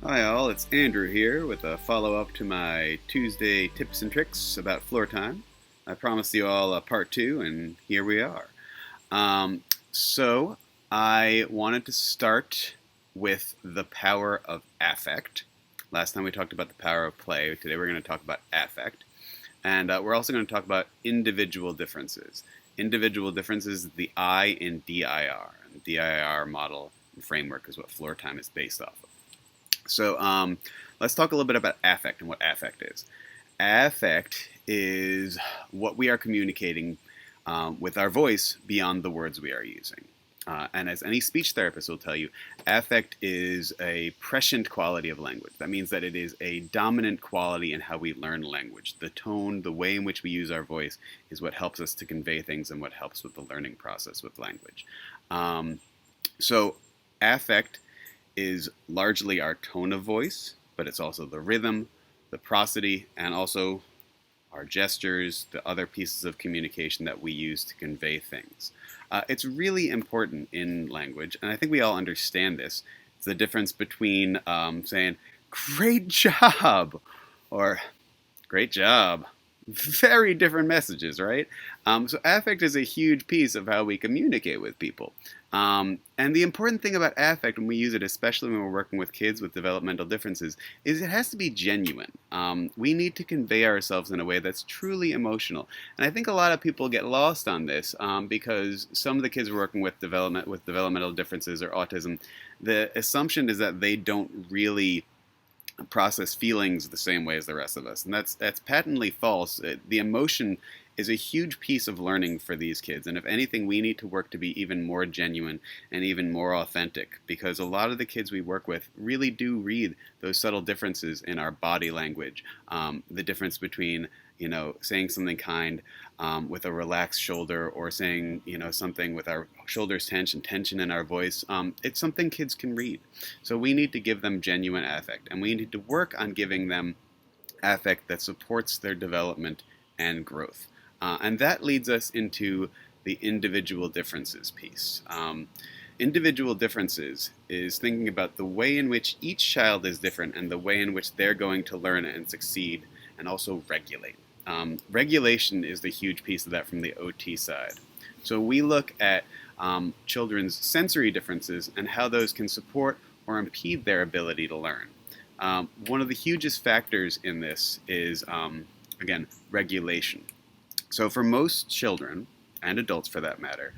Hi all, it's Andrew here with a follow-up to my Tuesday tips and tricks about floor time. I promised you all a part two, and here we are. Um, so I wanted to start with the power of affect. Last time we talked about the power of play. Today we're going to talk about affect. And we're also going to talk about individual differences. Individual differences, the I in DIR. And the DIR model and framework is what floor time is based off of. So let's talk a little bit about affect and what affect is. Affect is what we are communicating with our voice beyond the words we are using. And as any speech therapist will tell you, affect is a prescient quality of language. That means that it is a dominant quality in how we learn language. The tone, the way in which we use our voice is what helps us to convey things and what helps with the learning process with language. So affect is largely our tone of voice, but it's also the rhythm, the prosody, and also our gestures, the other pieces of communication that we use to convey things. It's really important in language, and I think we all understand this. It's the difference between saying, great job, or great job. Very different messages, right? So affect is a huge piece of how we communicate with people. And the important thing about affect when we use it, especially when we're working with kids with developmental differences, is it has to be genuine. We need to convey ourselves in a way that's truly emotional. And I think a lot of people get lost on this because some of the kids we're working with developmental differences or autism, the assumption is that they don't really process feelings the same way as the rest of us, and that's patently false. The emotion is a huge piece of learning for these kids, and if anything, we need to work to be even more genuine and even more authentic, because a lot of the kids we work with really do read those subtle differences in our body language. The difference between saying something kind with a relaxed shoulder, or saying something with our shoulders tension in our voice. It's something kids can read. So we need to give them genuine affect, and we need to work on giving them affect that supports their development and growth. And that leads us into the individual differences piece. Individual differences is thinking about the way in which each child is different and the way in which they're going to learn and succeed and also regulate. Regulation is the huge piece of that from the OT side. So we look at children's sensory differences and how those can support or impede their ability to learn. One of the hugest factors in this is, again, regulation. So for most children, and adults for that matter,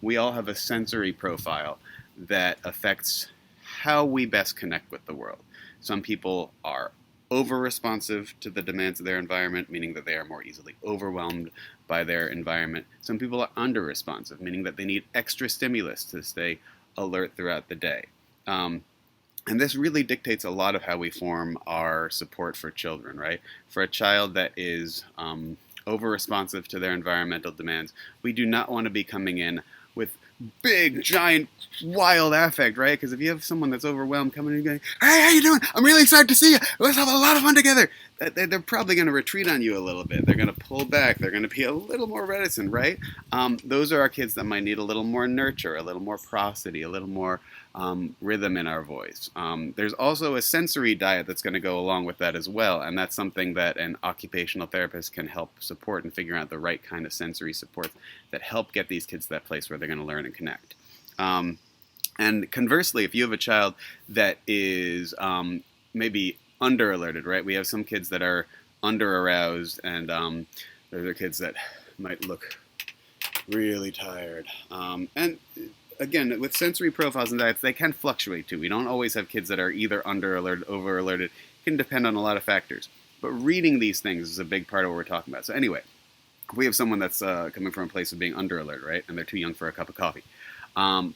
we all have a sensory profile that affects how we best connect with the world. Some people are over-responsive to the demands of their environment, meaning that they are more easily overwhelmed by their environment. Some people are under-responsive, meaning that they need extra stimulus to stay alert throughout the day. And this really dictates a lot of how we form our support for children, right? For a child that is over-responsive to their environmental demands, we do not want to be coming in with big, giant, wild affect, right? Because if you have someone that's overwhelmed coming in and going, hey, how you doing? I'm really excited to see you. Let's have a lot of fun together. They're probably going to retreat on you a little bit. They're going to pull back. They're going to be a little more reticent, right? Those are our kids that might need a little more nurture, a little more prosody, a little more rhythm in our voice. There's also a sensory diet that's going to go along with that as well, and that's something that an occupational therapist can help support and figure out the right kind of sensory supports that help get these kids to that place where they're going to learn and connect. And conversely, if you have a child that is maybe under-alerted, right? We have some kids that are under-aroused, and there are kids that might look really tired. And again, with sensory profiles and diets, they can fluctuate too. We don't always have kids that are either under-alerted, over-alerted. It can depend on a lot of factors. But reading these things is a big part of what we're talking about. So anyway, if we have someone that's coming from a place of being under-alert, right, and they're too young for a cup of coffee,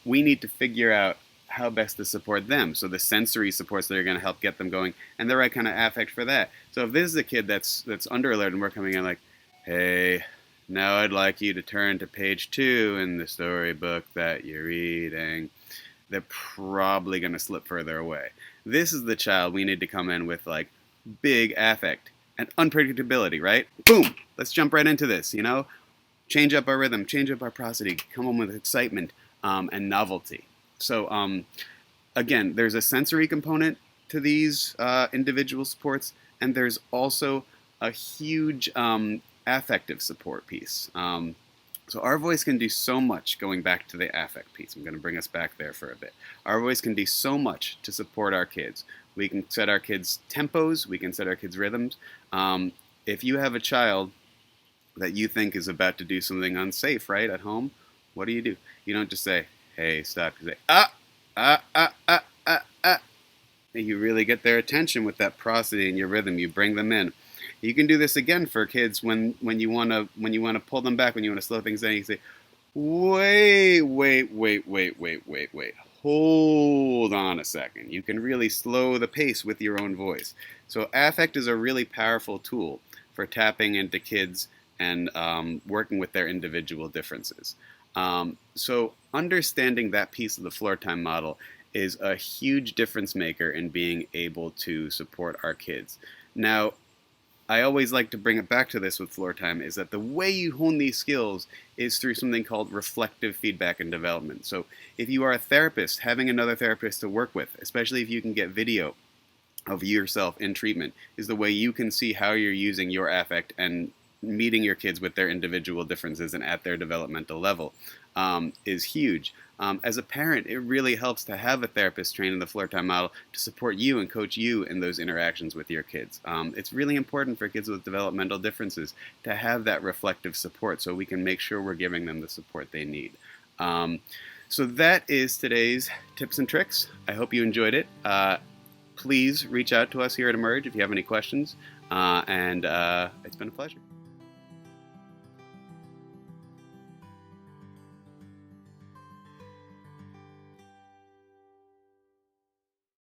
we need to figure out how best to support them. So the sensory supports that are going to help get them going, and the right kind of affect for that. So if this is a kid that's under-alert and we're coming in like, hey, now I'd like you to turn to page 2 in the storybook that you're reading, they're probably going to slip further away. This is the child we need to come in with like big affect and unpredictability, right? Boom! Let's jump right into this, Change up our rhythm, change up our prosody, come on with excitement and novelty. So again, there's a sensory component to these individual supports, and there's also a huge affective support piece. So our voice can do so much, going back to the affect piece. I'm going to bring us back there for a bit. Our voice can do so much to support our kids. We can set our kids' tempos. We can set our kids' rhythms. If you have a child that you think is about to do something unsafe, right, at home, what do? You don't just say, hey, stop. You say, ah. And you really get their attention with that prosody and your rhythm. You bring them in. You can do this again for kids when you want to pull them back, when you want to slow things down. You say, wait. Hold on a second. You can really slow the pace with your own voice. So affect is a really powerful tool for tapping into kids and working with their individual differences. So understanding that piece of the Floortime model is a huge difference maker in being able to support our kids. Now, I always like to bring it back to this with Floortime, is that the way you hone these skills is through something called reflective feedback and development. So if you are a therapist, having another therapist to work with, especially if you can get video of yourself in treatment, is the way you can see how you're using your affect and meeting your kids with their individual differences and at their developmental level is huge. As a parent, it really helps to have a therapist trained in the Floortime model to support you and coach you in those interactions with your kids. It's really important for kids with developmental differences to have that reflective support so we can make sure we're giving them the support they need. So that is today's tips and tricks. I hope you enjoyed it. Please reach out to us here at Emerge if you have any questions, and it's been a pleasure.